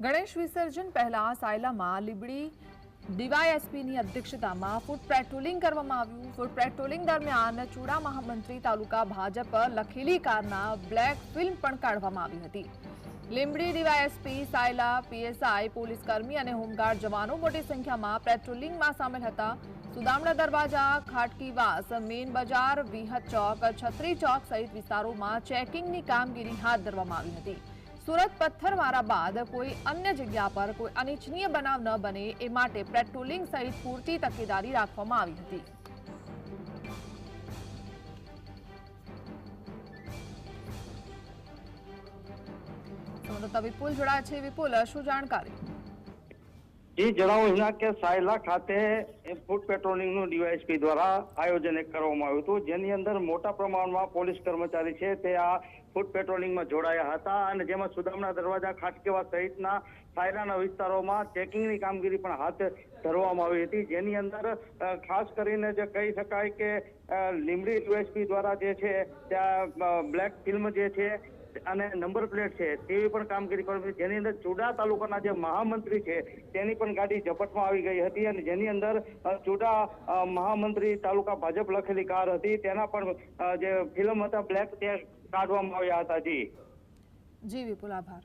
ગણેશ વિસર્જન પહેલા સાયલામાં લીંબડી ડીવાયએસપીની અધ્યક્ષતામાં ફૂટ પેટ્રોલિંગ કરવામાં આવ્યું। ફૂટ પેટ્રોલિંગ દરમિયાન ચૂડા મહામંત્રી તાલુકા ભાજપ લખેલી કારના બ્લેક ફિલ્મ પણ કાઢવામાં આવી હતી। લીંબડી ડીવાયએસપી, સાયલા પીએસઆઈ, પોલીસકર્મી અને હોમગાર્ડ જવાનો મોટી સંખ્યામાં પેટ્રોલિંગમાં સામેલ હતા। સુદામડા દરવાજા, ખાટકીવાસ, મેન બજાર, વિહત ચોક, છત્રી ચોક સહિત વિસ્તારોમાં ચેકિંગની કામગીરી હાથ ધરવામાં આવી હતી। સુરત પથ્થરમારા બાદ કોઈ અન્ય જગ્યા પર કોઈ અનિચ્છનીય બનાવ ન બને એ માટે પેટ્રોલિંગ સહિત પૂરતી તકેદારી રાખવામાં આવી હતી। સંવાદદાતા વિપુલ જોડાયા છે। વિપુલ, શું જાણકારી? જી જણાવો અહીંયા કે સાયલા ખાતે ફૂટ પેટ્રોલિંગનું ડીવાયએસપી દ્વારા આયોજન કરવામાં આવ્યું હતું, જેની અંદર મોટા પ્રમાણમાં પોલીસ કર્મચારી છે તે આ ફૂટ પેટ્રોલિંગમાં જોડાયા હતા અને જેમાં સુદામડા દરવાજા, ખાટકેવા સહિતના સાયલાના વિસ્તારોમાં ચેકિંગની કામગીરી પણ હાથ ધરવામાં આવી હતી, જેની અંદર ખાસ કરીને જે કહી શકાય કે લીંબડી ડીવાયએસપી દ્વારા જે છે ત્યાં બ્લેક ફિલ્મ જે છે અને નંબર પ્લેટ છે તેવી પણ કામગીરી કરવામાં આવી, જેની અંદર ચૂડા તાલુકાના જે મહામંત્રી છે તેની પણ ગાડી ઝપટમાં આવી ગઈ હતી અને જેની અંદર ચૂડા મહામંત્રી તાલુકા ભાજપ લખેલી કાર હતી તેના પણ જે ફિલ્મ હતા બ્લેક તે કાઢવામાં આવ્યા હતા। જી વિપુલ, આભાર।